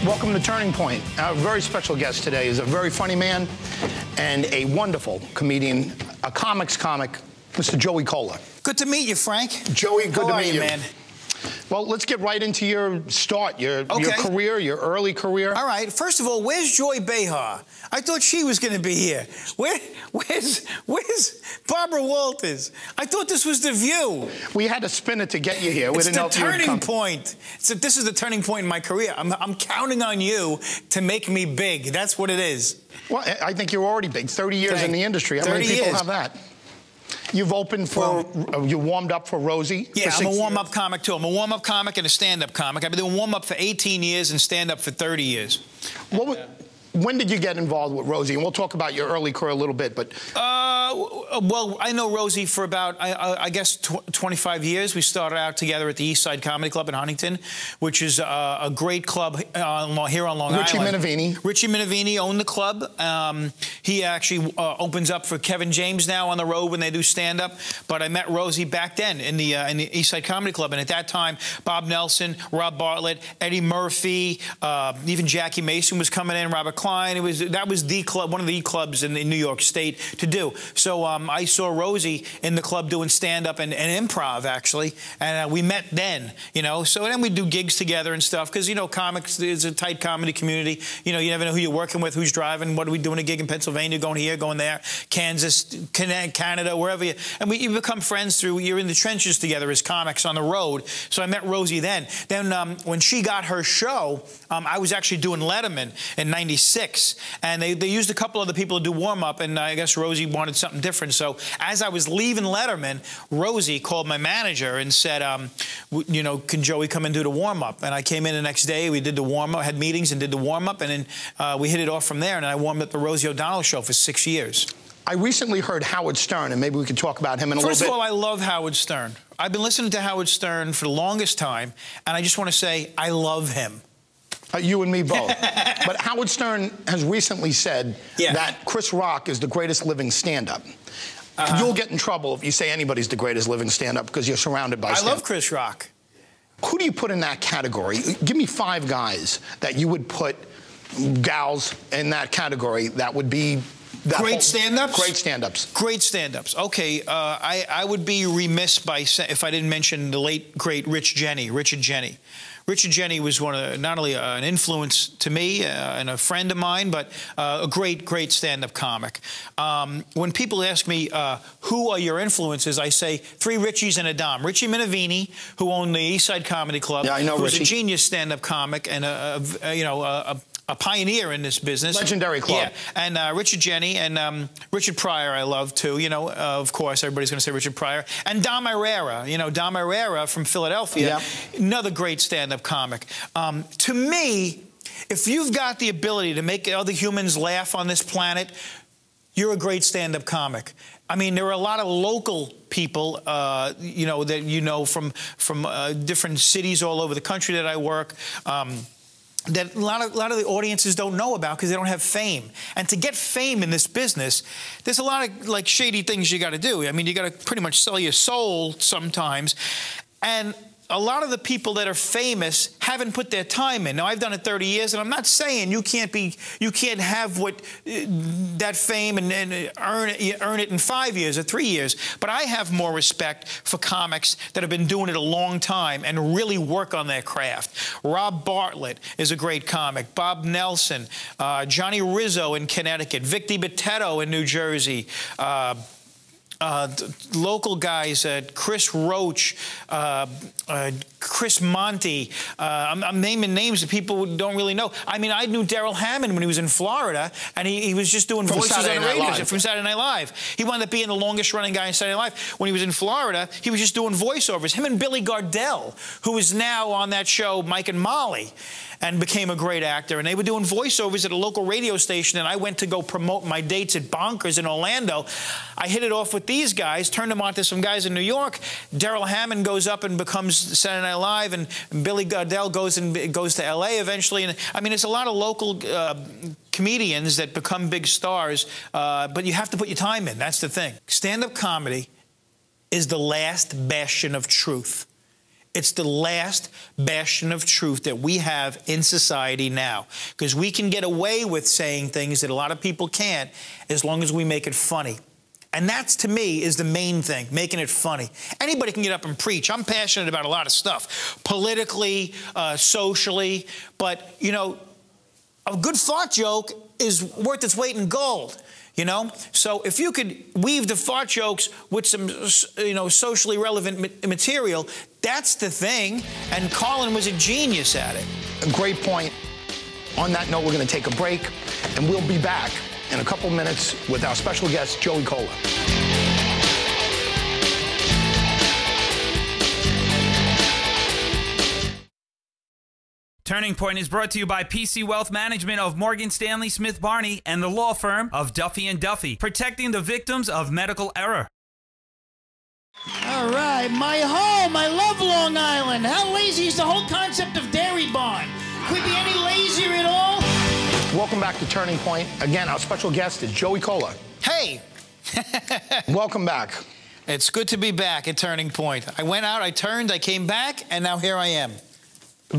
Welcome to Turning Point. Our very special guest today is a very funny man and a wonderful comedian, a comics comic, Mr. Joey Kola. Good to meet you, Frank. Joey, good to meet you, man. Well, let's get right into your start, your career, your early career. All right. First of all, where's Joy Behar? I thought she was going to be here. Where's Barbara Walters? I thought this was The View. We had to spin it to get you here. It's the turning point. This is the turning point in my career. I'm counting on you to make me big. That's what it is. Well, I think you're already big. 30 years in the industry. How many people have that? You've opened for, you warmed up for Rosie? Yeah, I'm a warm-up comic, too. I'm a warm-up comic and a stand-up comic. I've been doing warm-up for 18 years and stand-up for 30 years. When did you get involved with Rosie? And we'll talk about your early career a little bit, but... Well, I know Rosie for about, I guess, 25 years. We started out together at the East Side Comedy Club in Huntington, which is a great club here on Long Island. Richie Minervini. Richie Minervini owned the club. He actually opens up for Kevin James now on the road when they do stand-up. But I met Rosie back then in the East Side Comedy Club. And at that time, Bob Nelson, Rob Bartlett, Eddie Murphy, even Jackie Mason was coming in, Robert Klein. That was the club, one of the clubs in New York State to do. So I saw Rosie in the club doing stand-up and improv, actually, and we met then, you know. So then we do gigs together and stuff, because, you know, comics is a tight comedy community. You know, you never know who you're working with, who's driving, what are we doing a gig in Pennsylvania, going here, going there, Kansas, Canada, wherever you... And you become friends through, you're in the trenches together as comics on the road. So I met Rosie then. Then when she got her show, I was actually doing Letterman in '96, and they used a couple other people to do warm-up, and I guess Rosie wanted something different. So as I was leaving Letterman, Rosie called my manager and said, you know, can Joey come and do the warm-up? And I came in the next day, we did the warm-up, had meetings and did the warm-up, and then we hit it off from there, and I warmed up the Rosie O'Donnell show for 6 years. I recently heard Howard Stern, and maybe we could talk about him in a little bit. First of all, I love Howard Stern. I've been listening to Howard Stern for the longest time, and I just want to say I love him. You and me both. But Howard Stern has recently said that Chris Rock is the greatest living stand-up. You'll get in trouble if you say anybody's the greatest living stand-up because you're surrounded by stand-up. I love Chris Rock. Who do you put in that category? Give me 5 guys that you would put, gals, in that category that would be... Great stand-ups? Great stand-ups. Great stand-ups. Okay, I would be remiss if I didn't mention the late, great Richard Jeni. Richard Jeni was not only an influence to me and a friend of mine, but a great stand-up comic. When people ask me, who are your influences, I say 3 Richies and a Dom. Richie Minervini, who owned the East Side Comedy Club, yeah, I know who's a genius stand-up comic and a pioneer in this business. Legendary club. Yeah, and Richard Jeni and Richard Pryor I love too, you know, of course, everybody's going to say Richard Pryor. And Dom Irrera, you know, Dom Irrera from Philadelphia, another great stand-up comic. To me, if you've got the ability to make other humans laugh on this planet, you're a great stand-up comic. I mean, there are a lot of local people, you know, that you know from different cities all over the country that I work, that a lot of the audiences don't know about because they don't have fame. And to get fame in this business, there's a lot of, like, shady things you got to do. I mean, you got to pretty much sell your soul sometimes. And a lot of the people that are famous haven't put their time in. Now, I've done it 30 years, and I'm not saying you can't have that fame and earn it in 5 years or 3 years. But I have more respect for comics that have been doing it a long time and really work on their craft. Rob Bartlett is a great comic. Bob Nelson, Johnny Rizzo in Connecticut, Vic DiBitetto in New Jersey. Local guys, Chris Roach, Chris Monty. I'm naming names that people don't really know. I mean, I knew Daryl Hammond when he was in Florida, and he was just doing voices on the radio from Saturday Night Live. He wound up being the longest-running guy in Saturday Night Live. When he was in Florida, he was just doing voiceovers. Him and Billy Gardell, who is now on that show, Mike and Molly, and became a great actor. And they were doing voiceovers at a local radio station, and I went to go promote my dates at Bonkers in Orlando. I hit it off with these guys, turned them on to some guys in New York. Daryl Hammond goes up and becomes Saturday Night Live, and Billy Gardell goes to L.A. eventually. And I mean, it's a lot of local comedians that become big stars, but you have to put your time in. That's the thing. Stand-up comedy is the last bastion of truth. It's the last bastion of truth that we have in society now. Because we can get away with saying things that a lot of people can't as long as we make it funny. And that's, to me, is the main thing, making it funny. Anybody can get up and preach. I'm passionate about a lot of stuff, politically, socially. But, you know, a good fart joke is worth its weight in gold. You know, so if you could weave the fart jokes with some, you know, socially relevant material, that's the thing. And Carlin was a genius at it. A great point. On that note, we're going to take a break, and we'll be back in a couple minutes with our special guest, Joey Kola. Turning Point is brought to you by PC Wealth Management of Morgan Stanley Smith Barney and the law firm of Duffy & Duffy, protecting the victims of medical error. All right, my home. I love Long Island. How lazy is the whole concept of Dairy Barn? Could we be any lazier at all? Welcome back to Turning Point. Again, our special guest is Joey Kola. Hey! Welcome back. It's good to be back at Turning Point. I went out, I turned, I came back, and now here I am.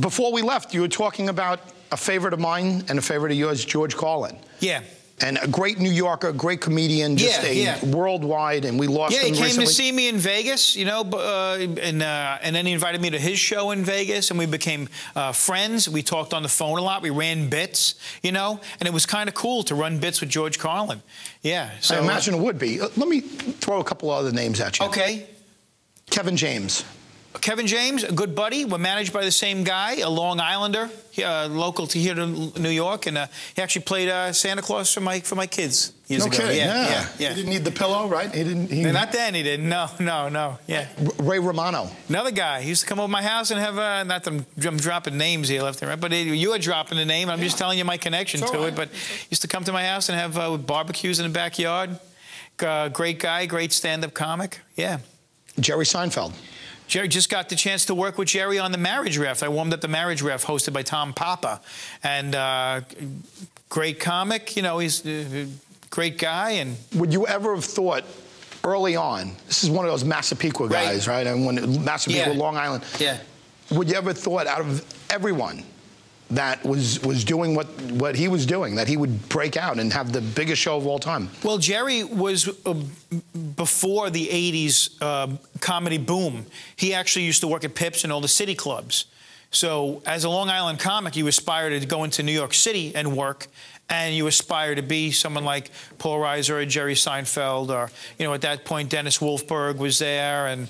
Before we left, you were talking about a favorite of mine and a favorite of yours, George Carlin. Yeah. And a great New Yorker, great comedian, just worldwide, and we lost him recently. Yeah, he came to see me in Vegas, you know, and then he invited me to his show in Vegas, and we became friends. We talked on the phone a lot. We ran bits, you know, and it was kind of cool to run bits with George Carlin. Yeah. So, I imagine it would be. Let me throw a couple other names at you. Okay. Kevin James. Kevin James, a good buddy. We're managed by the same guy, a Long Islander, local to here to New York, and he actually played Santa Claus for my kids years ago. Okay, yeah. He didn't need the pillow, right? He didn't. Not then. He didn't. No. Yeah. Ray Romano. Another guy. He used to come over my house and have not that I'm dropping names here left and right, but you are dropping the name. I'm just telling you my connection to it. But he used to come to my house and have barbecues in the backyard. Great guy, great stand-up comic. Yeah. Jerry Seinfeld. Jerry, just got the chance to work with Jerry on the Marriage Ref. I warmed up the Marriage Ref, hosted by Tom Papa. And great comic, you know, he's a great guy. And would you ever have thought early on, this is one of those Massapequa guys, right? And when Massapequa, Long Island. Yeah. Would you ever thought out of everyone that was doing what he was doing, that he would break out and have the biggest show of all time? Well, Jerry was before the 80s comedy boom. He actually used to work at Pips and all the city clubs. So as a Long Island comic, you aspire to go into New York City and work, and you aspire to be someone like Paul Reiser or Jerry Seinfeld, or, you know, at that point, Dennis Wolfberg was there. And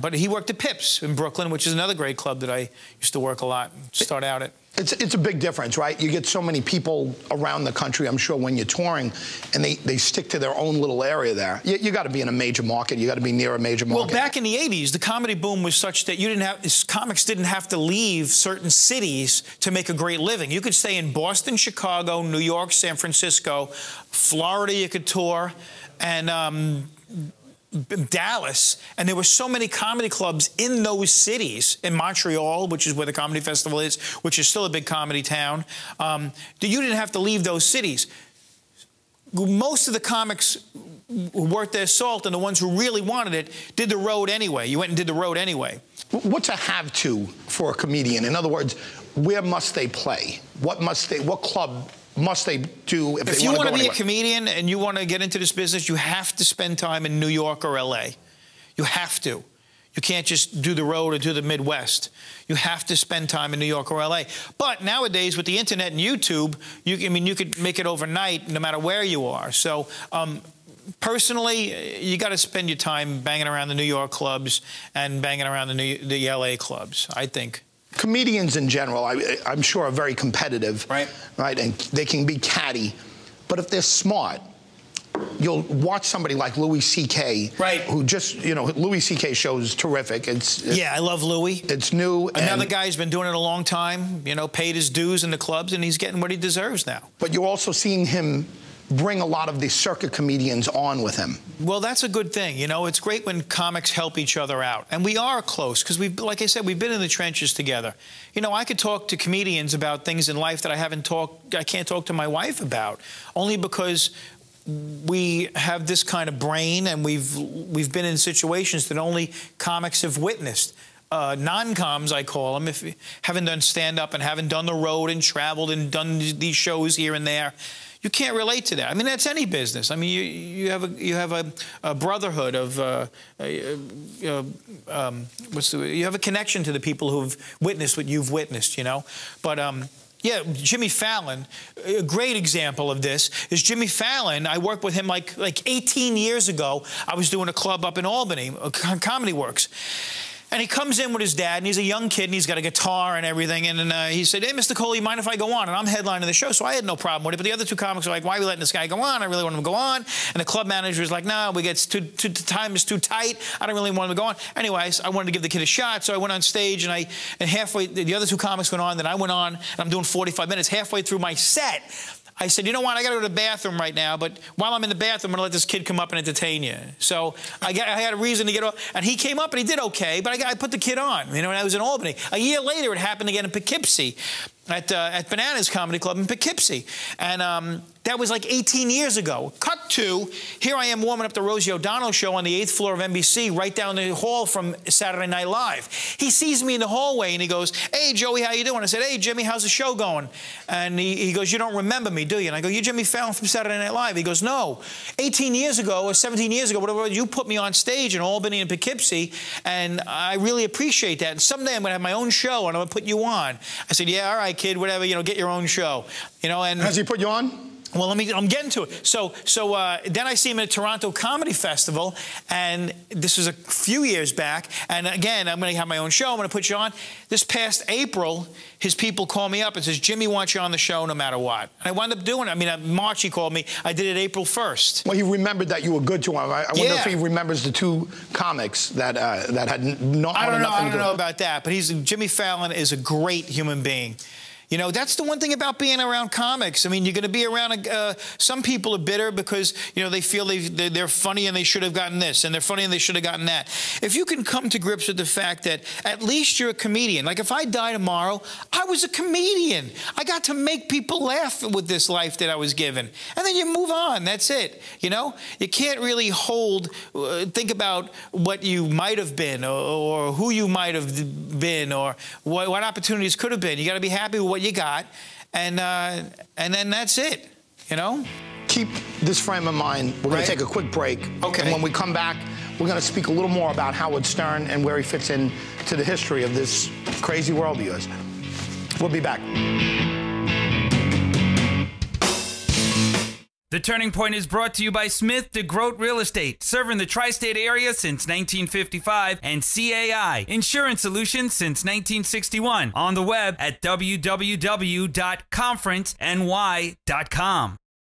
but he worked at Pips in Brooklyn, which is another great club that I used to work a lot and start out at. It's a big difference, right? You get so many people around the country, I'm sure, when you're touring, and they stick to their own little area there. You got to be in a major market. You got to be near a major market. Well, back in the 80s, the comedy boom was such that comics didn't have to leave certain cities to make a great living. You could stay in Boston, Chicago, New York, San Francisco, Florida. You could tour, and Dallas, and there were so many comedy clubs in those cities, in Montreal, which is where the comedy festival is, which is still a big comedy town, that you didn't have to leave those cities. Most of the comics who worked their salt, and the ones who really wanted it, did the road anyway. You went and did the road anyway. What's a have-to for a comedian? In other words, where must they play? What club must they do if you want to be a comedian and you want to get into this business? You have to spend time in New York or LA. You have to. You can't just do the road or do the Midwest. You have to spend time in New York or LA. But nowadays, with the internet and YouTube, you could make it overnight no matter where you are. So personally, you got to spend your time banging around the New York clubs and banging around the LA clubs, I think. Comedians in general, I'm sure, are very competitive, right? And they can be catty, but if they're smart, you'll watch somebody like Louis C.K., right? Who just, you know, Louis C.K. show is terrific. Yeah, I love Louis. It's new. Another guy who's been doing it a long time, you know, paid his dues in the clubs, and he's getting what he deserves now. But you're also seeing him bring a lot of the circuit comedians on with him. Well, that's a good thing. You know, it's great when comics help each other out. And we are close because like I said, we've been in the trenches together. You know, I could talk to comedians about things in life that I can't talk to my wife about, only because we have this kind of brain, and we've been in situations that only comics have witnessed. non-coms, I call them, if you haven't done stand-up and haven't done the road and traveled and done these shows here and there, you can't relate to that. I mean, that's any business. I mean, you have a brotherhood of you have a connection to the people who've witnessed what you've witnessed, you know. But yeah, Jimmy Fallon, a great example of this is Jimmy Fallon. I worked with him like 18 years ago. I was doing a club up in Albany, Comedy Works. And he comes in with his dad, and he's a young kid, and he's got a guitar and everything. And he said, hey, Mr. Kola, you mind if I go on? And I'm headlining the show, so I had no problem with it. But the other two comics were like, why are we letting this guy go on? I really want him to go on. And the club manager was like, no, the time is too tight. I don't really want him to go on. Anyways, I wanted to give the kid a shot, so I went on stage, and halfway, the other two comics went on, then I went on, and I'm doing 45 minutes. Halfway through my set, I said, you know what, I got to go to the bathroom right now, but while I'm in the bathroom, I'm going to let this kid come up and entertain you. So I had a reason to get off, and he came up and he did okay, but I put the kid on, you know, and I was in Albany. A year later, it happened again in Poughkeepsie, at Bananas Comedy Club in Poughkeepsie. And that was like 18 years ago. Cut to, here I am warming up the Rosie O'Donnell show on the 8th floor of NBC, right down the hall from Saturday Night Live. He sees me in the hallway and he goes, hey, Joey, how you doing? I said, hey, Jimmy, how's the show going? And he goes, you don't remember me, do you? And I go, you Jimmy Fallon from Saturday Night Live? He goes, no. 18 years ago or 17 years ago, whatever, you put me on stage in Albany and Poughkeepsie, and I really appreciate that. And someday I'm going to have my own show and I'm going to put you on. I said, yeah, all right, kid, whatever, you know, get your own show. You know, and has he put you on? Well, I'm getting to it. So then I see him at Toronto Comedy Festival, and this was a few years back. And again, I'm going to have my own show. I'm going to put you on. This past April, his people call me up and says, Jimmy wants you on the show no matter what. And I wound up doing it. I mean, in March he called me. I did it April 1st. Well, he remembered that you were good to him. I wonder if he remembers the two comics that had not. I don't know about that, but Jimmy Fallon is a great human being. You know, that's the one thing about being around comics. I mean, you're going to be around, some people are bitter because, you know, they feel they're funny and they should have gotten this, and they're funny and they should have gotten that. If you can come to grips with the fact that at least you're a comedian. Like, if I die tomorrow, I was a comedian. I got to make people laugh with this life that I was given. And then you move on. That's it. You know? You can't really think about what you might have been, or who you might have been, or what opportunities could have been. You got to be happy with what you got, and then that's it, you know? Keep this frame of mind. We're going to take a quick break. Okay. And when we come back, we're going to speak a little more about Howard Stern and where he fits in to the history of this crazy world of yours. We'll be back. The Turning Point is brought to you by Smith DeGroat Real Estate, serving the tri-state area since 1955, and CAI, Insurance Solutions since 1961. On the web at www.conferenceny.com.